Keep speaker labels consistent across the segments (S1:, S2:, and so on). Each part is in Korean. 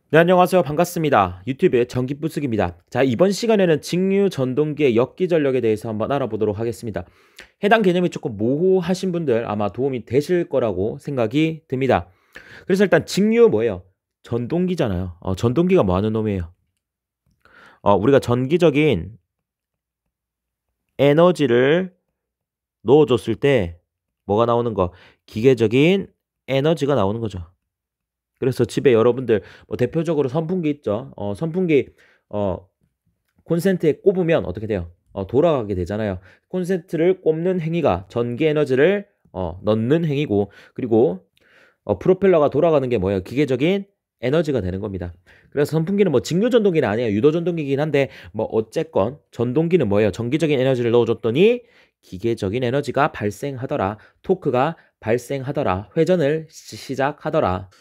S1: 네, 안녕하세요. 반갑습니다. 유튜브의 전기부숙입니다. 자, 이번 시간에는 직류 전동기의 역기 전력에 대해서 한번 알아보도록 하겠습니다. 해당 개념이 조금 모호하신 분들 아마 도움이 되실 거라고 생각이 듭니다. 그래서 일단 직류 뭐예요? 전동기잖아요. 전동기가 뭐 하는 놈이에요? 우리가 전기적인 에너지를 넣어줬을 때 뭐가 나오는 거? 기계적인 에너지가 나오는 거죠. 그래서 집에 여러분들 뭐 대표적으로 선풍기 있죠. 선풍기 어 콘센트에 꼽으면 어떻게 돼요? 돌아가게 되잖아요. 콘센트를 꼽는 행위가 전기 에너지를 넣는 행위고, 그리고 프로펠러가 돌아가는 게 뭐예요? 기계적인 에너지가 되는 겁니다. 그래서 선풍기는 뭐 직류 전동기는 아니에요. 유도 전동기긴 한데 뭐 어쨌건 전동기는 뭐예요? 전기적인 에너지를 넣어줬더니 기계적인 에너지가 발생하더라. 토크가 발생하더라. 회전을 시작하더라.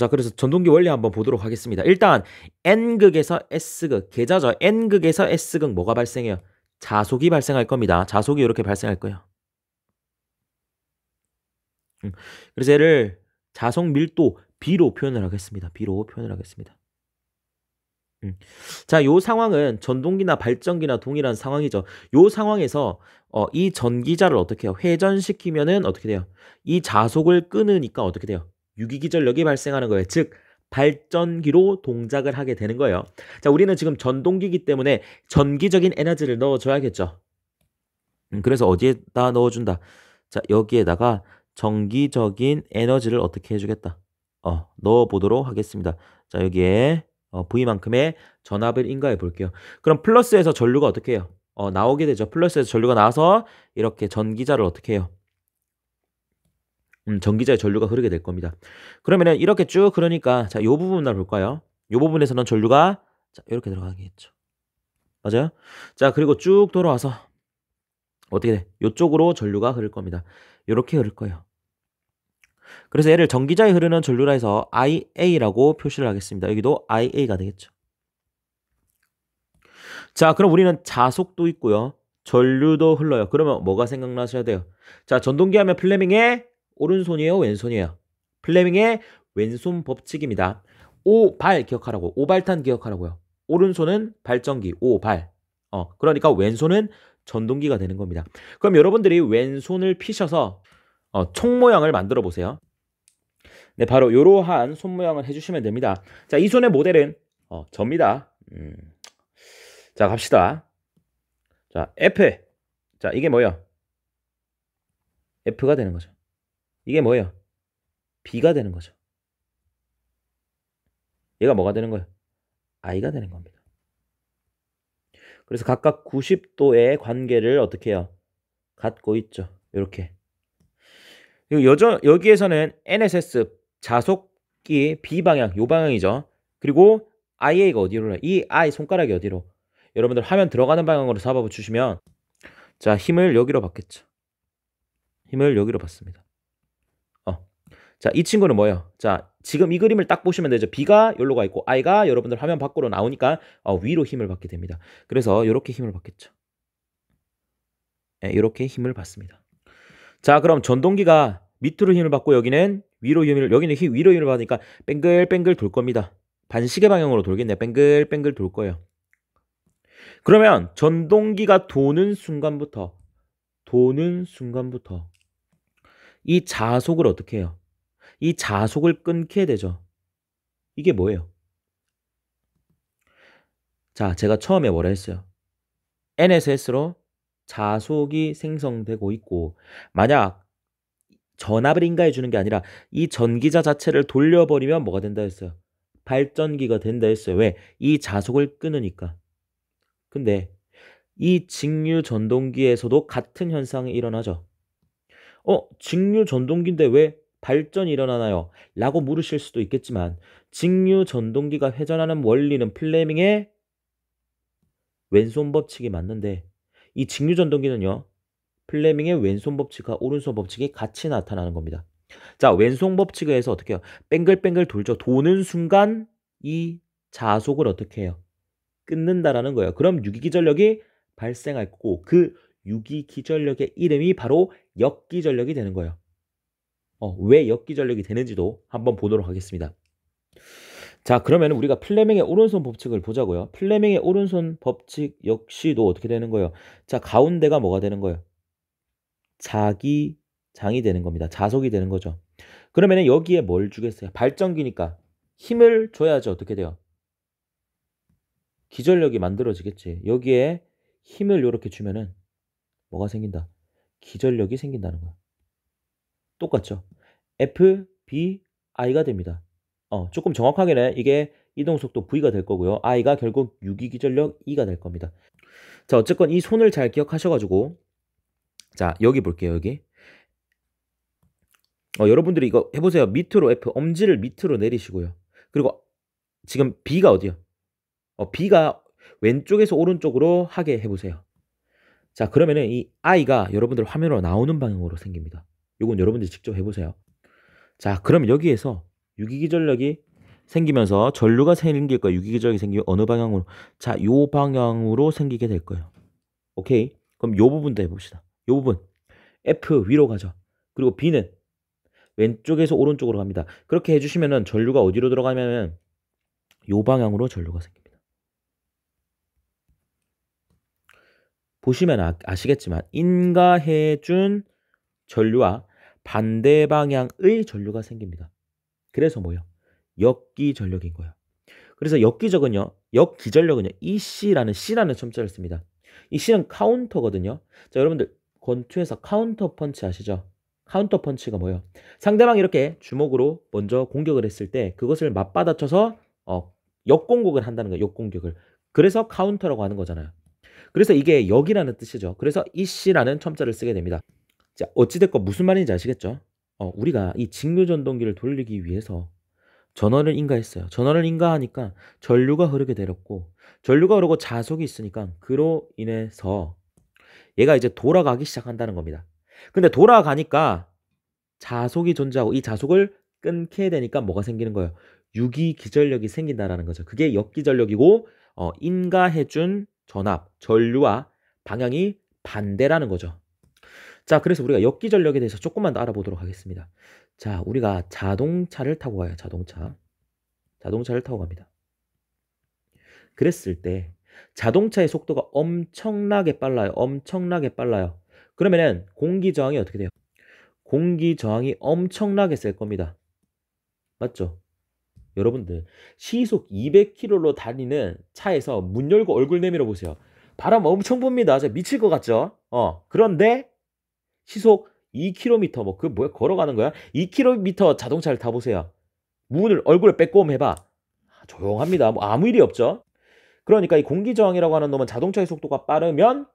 S1: 자, 그래서 전동기 원리 한번 보도록 하겠습니다. 일단 N극에서 S극, 계좌죠. N극에서 S극 뭐가 발생해요? 자속이 발생할 겁니다. 자속이 이렇게 발생할 거예요. 그래서 얘를 자속 밀도 B로 표현을 하겠습니다. B로 표현을 하겠습니다. 자, 요 상황은 전동기나 발전기나 동일한 상황이죠. 요 상황에서 이 전기자를 어떻게 해요? 회전시키면은 어떻게 돼요? 이 자속을 끊으니까 어떻게 돼요? 유기기전력이 발생하는 거예요. 즉 발전기로 동작을 하게 되는 거예요. 자, 우리는 지금 전동기이기 때문에 전기적인 에너지를 넣어줘야겠죠. 그래서 어디에다 넣어준다? 자, 여기에다가 전기적인 에너지를 어떻게 해주겠다? 넣어보도록 하겠습니다. 자, 여기에 V만큼의 전압을 인가해 볼게요. 그럼 플러스에서 전류가 어떻게 해요? 나오게 되죠. 플러스에서 전류가 나와서 이렇게 전기자를 어떻게 해요? 전기자의 전류가 흐르게 될 겁니다. 그러면은 이렇게 쭉 흐르니까 자, 요 부분을 볼까요? 요 부분에서는 전류가 자, 이렇게 들어가겠죠. 맞아요? 자, 그리고 쭉 돌아와서 어떻게 돼? 요쪽으로 전류가 흐를 겁니다. 요렇게 흐를 거예요. 그래서 얘를 전기자에 흐르는 전류라 해서 IA라고 표시를 하겠습니다. 여기도 IA가 되겠죠. 자, 그럼 우리는 자속도 있고요. 전류도 흘러요. 그러면 뭐가 생각나셔야 돼요? 자, 전동기 하면 플레밍의 오른손이에요, 왼손이에요? 플레밍의 왼손 법칙입니다. 오발 기억하라고. 오발탄 기억하라고요. 오른손은 발전기, 오발. 그러니까 왼손은 전동기가 되는 겁니다. 그럼 여러분들이 왼손을 피셔서 총 모양을 만들어 보세요. 네, 바로 이러한 손 모양을 해주시면 됩니다. 자, 이 손의 모델은 접니다. 자, 갑시다. 자, F. 자, 이게 뭐예요? F가 되는 거죠. 이게 뭐예요? B가 되는 거죠. 얘가 뭐가 되는 거예요? I가 되는 겁니다. 그래서 각각 90도의 관계를 어떻게 해요? 갖고 있죠. 이렇게. 그리고 여기에서는 NSS 자속기 B 방향, 요 방향이죠. 그리고 IA가 어디로 해요? 이 I 손가락이 어디로? 여러분들 화면 들어가는 방향으로 잡아 주시면 자, 힘을 여기로 받겠죠. 힘을 여기로 받습니다. 자, 이 친구는 뭐예요? 자, 지금 이 그림을 딱 보시면 되죠. B가 여기로 가 있고 I가 여러분들 화면 밖으로 나오니까 위로 힘을 받게 됩니다. 그래서 이렇게 힘을 받겠죠. 네, 이렇게 힘을 받습니다. 자, 그럼 전동기가 밑으로 힘을 받고 여기는 위로 힘을 받으니까 뱅글뱅글 돌 겁니다. 반시계 방향으로 돌겠네요. 뱅글뱅글 돌 거예요. 그러면 전동기가 도는 순간부터 이 자속을 어떻게 해요? 이 자속을 끊게 되죠. 이게 뭐예요? 자, 제가 처음에 뭐라 했어요? NSS로 자속이 생성되고 있고, 만약 전압을 인가해 주는 게 아니라 이 전기자 자체를 돌려버리면 뭐가 된다 했어요? 발전기가 된다 했어요. 왜? 이 자속을 끊으니까. 근데 이 직류 전동기에서도 같은 현상이 일어나죠. 직류 전동기인데 왜 발전이 일어나나요? 라고 물으실 수도 있겠지만 직류 전동기가 회전하는 원리는 플레밍의 왼손 법칙이 맞는데 이 직류 전동기는요. 플레밍의 왼손 법칙과 오른손 법칙이 같이 나타나는 겁니다. 자, 왼손 법칙에 의해서 어떻게 해요? 뱅글뱅글 돌죠. 도는 순간 이 자속을 어떻게 해요? 끊는다라는 거예요. 그럼 유기기전력이 발생할 거고 그 유기기전력의 이름이 바로 역기전력이 되는 거예요. 왜 역기전력이 되는지도 한번 보도록 하겠습니다. 자, 그러면 우리가 플레밍의 오른손 법칙을 보자고요. 플레밍의 오른손 법칙 역시도 어떻게 되는 거예요? 자, 가운데가 뭐가 되는 거예요? 자기장이 되는 겁니다. 자속이 되는 거죠. 그러면 여기에 뭘 주겠어요? 발전기니까 힘을 줘야지 어떻게 돼요? 기전력이 만들어지겠지. 여기에 힘을 이렇게 주면은 뭐가 생긴다? 기전력이 생긴다는 거야. 똑같죠? F, B, I가 됩니다. 조금 정확하게는 이게 이동속도 V가 될 거고요. I가 결국 유기기전력 E가 될 겁니다. 자, 어쨌건 이 손을 잘 기억하셔가지고, 자, 여기 볼게요, 여기. 여러분들이 이거 해보세요. 밑으로 F, 엄지를 밑으로 내리시고요. 그리고 지금 B가 어디요? B가 왼쪽에서 오른쪽으로 하게 해보세요. 자, 그러면은 이 I가 여러분들 화면으로 나오는 방향으로 생깁니다. 이건 여러분들이 직접 해보세요. 자, 그럼 여기에서 유기기전력이 생기면서 전류가 생길 거예요. 유기기전력이 생기면 어느 방향으로? 자, 요 방향으로 생기게 될 거예요. 오케이? 그럼 요 부분도 해봅시다. 요 부분. F 위로 가죠. 그리고 B는 왼쪽에서 오른쪽으로 갑니다. 그렇게 해주시면은 전류가 어디로 들어가냐면 요 방향으로 전류가 생깁니다. 보시면 아시겠지만 인가해준 전류와 반대 방향의 전류가 생깁니다. 그래서 뭐예요? 역기전력인 거예요. 그래서 역기전력은요, EC라는 C라는 첨자를 씁니다. 이 C는 카운터거든요. 자, 여러분들 권투에서 카운터 펀치 아시죠? 카운터 펀치가 뭐예요? 상대방이 이렇게 주먹으로 먼저 공격을 했을 때 그것을 맞받아쳐서 역공격을 한다는 거예요. 역공격을. 그래서 카운터라고 하는 거잖아요. 그래서 이게 역이라는 뜻이죠. 그래서 EC라는 첨자를 쓰게 됩니다. 자, 어찌됐건 무슨 말인지 아시겠죠? 우리가 이 직류전동기를 돌리기 위해서 전원을 인가했어요. 전원을 인가하니까 전류가 흐르게 되었고, 전류가 흐르고 자속이 있으니까 그로 인해서 얘가 이제 돌아가기 시작한다는 겁니다. 근데 돌아가니까 자속이 존재하고 이 자속을 끊게 되니까 뭐가 생기는 거예요? 유기기전력이 생긴다라는 거죠. 그게 역기전력이고 인가해준 전압, 전류와 방향이 반대라는 거죠. 자, 그래서 우리가 역기전력에 대해서 조금만 더 알아보도록 하겠습니다. 자, 우리가 자동차를 타고 가요. 자동차를 타고 갑니다. 그랬을 때 자동차의 속도가 엄청나게 빨라요. 엄청나게 빨라요. 그러면은 공기 저항이 어떻게 돼요? 공기 저항이 엄청나게 셀 겁니다. 맞죠? 여러분들 시속 200km로 달리는 차에서 문 열고 얼굴 내밀어 보세요. 바람 엄청 붑니다. 진짜 미칠 것 같죠? 그런데 시속 2km 뭐 그 뭐야 걸어가는 거야? 2km 자동차를 타보세요. 문을 얼굴에 빼꼼 해봐. 조용합니다. 뭐 아무 일이 없죠. 그러니까 이 공기저항이라고 하는 놈은 자동차의 속도가 빠르면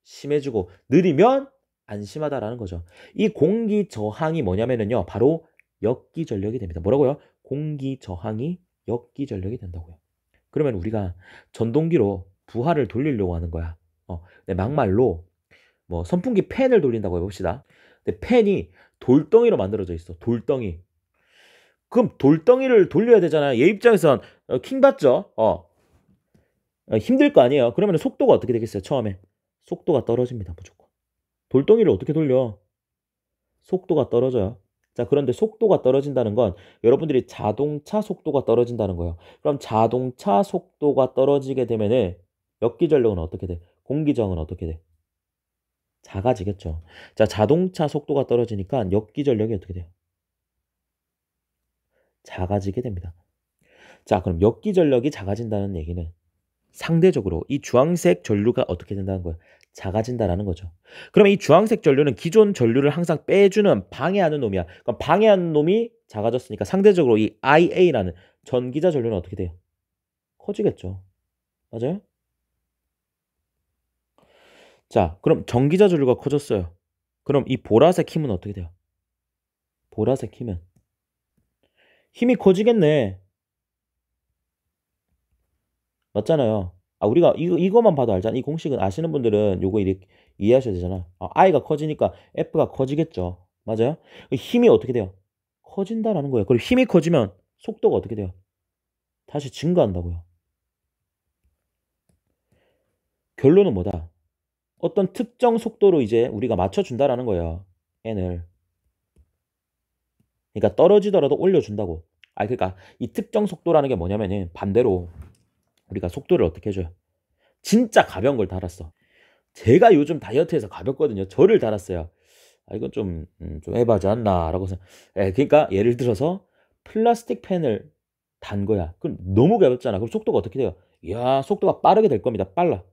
S1: 심해지고 느리면 안심하다라는 거죠. 이 공기저항이 뭐냐면요. 바로 역기전력이 됩니다. 뭐라고요? 공기저항이 역기전력이 된다고요. 그러면 우리가 전동기로 부하를 돌리려고 하는 거야. 막말로 뭐 선풍기 팬을 돌린다고 해봅시다. 근데 팬이 돌덩이로 만들어져 있어. 돌덩이. 그럼 돌덩이를 돌려야 되잖아요. 얘 입장에선 킹 받죠. 힘들 거 아니에요. 그러면 속도가 어떻게 되겠어요? 처음에 속도가 떨어집니다. 무조건. 돌덩이를 어떻게 돌려? 속도가 떨어져요. 자, 그런데 속도가 떨어진다는 건 여러분들이 자동차 속도가 떨어진다는 거예요. 그럼 자동차 속도가 떨어지게 되면은 역기전력은 어떻게 돼? 공기저항은 어떻게 돼? 작아지겠죠. 자, 자동차 속도가 떨어지니까 역기전력이 어떻게 돼요? 작아지게 됩니다. 자, 그럼 역기전력이 작아진다는 얘기는 상대적으로 이 주황색 전류가 어떻게 된다는 거예요? 작아진다라는 거죠. 그럼 이 주황색 전류는 기존 전류를 항상 빼주는 방해하는 놈이야. 그럼 방해하는 놈이 작아졌으니까 상대적으로 이 IA라는 전기자 전류는 어떻게 돼요? 커지겠죠. 맞아요? 자, 그럼 전기자 전류가 커졌어요. 그럼 이 보라색 힘은 어떻게 돼요? 보라색 힘이 커지겠네. 맞잖아요. 우리가 이거만 봐도 알잖아. 이 공식은 아시는 분들은 요거 이렇게 이해하셔야 되잖아. I가 커지니까 F가 커지겠죠. 맞아요? 힘이 어떻게 돼요? 커진다라는 거예요. 그리고 힘이 커지면 속도가 어떻게 돼요? 다시 증가한다고요. 결론은 뭐다? 어떤 특정 속도로 이제 우리가 맞춰준다라는 거예요. N을. 그러니까 떨어지더라도 올려준다고. 그러니까 이 특정 속도라는 게 뭐냐면은 반대로 우리가 속도를 어떻게 해줘요? 진짜 가벼운 걸 달았어. 제가 요즘 다이어트해서 가볍거든요. 저를 달았어요. 이건 좀 에바지 않나 라고 해서 그러니까 예를 들어서 플라스틱 펜을 단 거야. 그럼 너무 가볍잖아. 그럼 속도가 어떻게 돼요? 이야, 속도가 빠르게 될 겁니다. 빨라.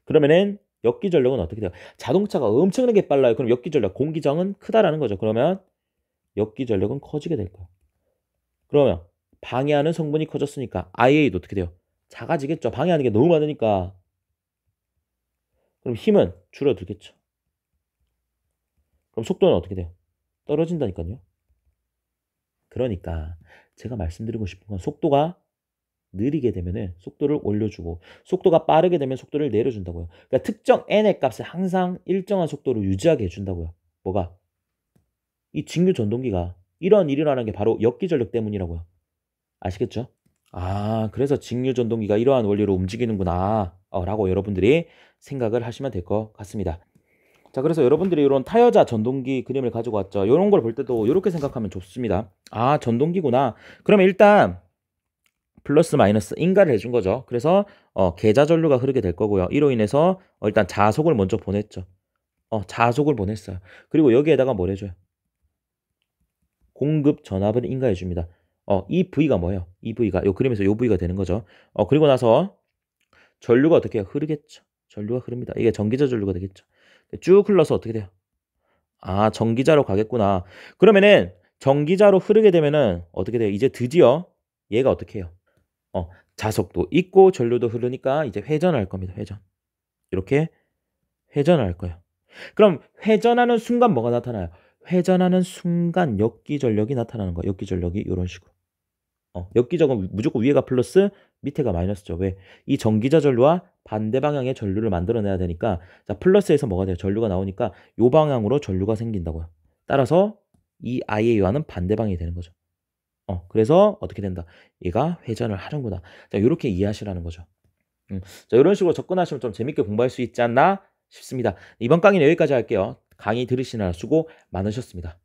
S1: 그러면은 역기전력은 어떻게 돼요? 자동차가 엄청나게 빨라요. 그럼 역기전력, 공기정은 크다라는 거죠. 그러면 역기전력은 커지게 될 거예요. 그러면 방해하는 성분이 커졌으니까 IA도 어떻게 돼요? 작아지겠죠. 방해하는 게 너무 많으니까. 그럼 힘은 줄어들겠죠. 그럼 속도는 어떻게 돼요? 떨어진다니까요. 그러니까 제가 말씀드리고 싶은 건 속도가 느리게 되면은 속도를 올려주고 속도가 빠르게 되면 속도를 내려준다고요. 그러니까 특정 n의 값을 항상 일정한 속도로 유지하게 해준다고요. 뭐가? 이 직류 전동기가 이런 일이 일어나는 게 바로 역기전력 때문이라고요. 아시겠죠? 그래서 직류 전동기가 이러한 원리로 움직이는구나 라고 여러분들이 생각을 하시면 될 것 같습니다. 자, 그래서 여러분들이 이런 타여자 전동기 그림을 가지고 왔죠. 이런 걸 볼 때도 이렇게 생각하면 좋습니다. 전동기구나. 그러면 일단 플러스 마이너스 인가를 해준 거죠. 그래서 계자 전류가 흐르게 될 거고요. 이로 인해서 일단 자속을 먼저 보냈죠. 자속을 보냈어요. 그리고 여기에다가 뭘 해줘요? 공급 전압을 인가해 줍니다. 이 V가 뭐예요? 이 V가 요 그림에서 요 V가 되는 거죠. 그리고 나서 전류가 어떻게 해요? 흐르겠죠. 전류가 흐릅니다. 이게 전기자 전류가 되겠죠. 쭉 흘러서 어떻게 돼요? 전기자로 가겠구나. 그러면은 전기자로 흐르게 되면은 어떻게 돼요? 이제 드디어 얘가 어떻게 해요? 자속도 있고 전류도 흐르니까 이제 회전할 겁니다. 회전. 이렇게 회전할 거예요. 그럼 회전하는 순간 뭐가 나타나요? 회전하는 순간 역기전력이 나타나는 거예요. 역기전력이 이런 식으로. 역기적은 무조건 위에가 플러스 밑에가 마이너스죠. 왜? 이 전기자 전류와 반대 방향의 전류를 만들어내야 되니까 자 플러스에서 뭐가 돼요? 전류가 나오니까 요 방향으로 전류가 생긴다고요. 따라서 이 IA와는 반대 방향이 되는 거죠. 그래서 어떻게 된다? 얘가 회전을 하는구나. 자, 이렇게 이해하시라는 거죠. 자, 이런 식으로 접근하시면 좀 재밌게 공부할 수 있지 않나 싶습니다. 이번 강의는 여기까지 할게요. 강의 들으시느라 수고 많으셨습니다.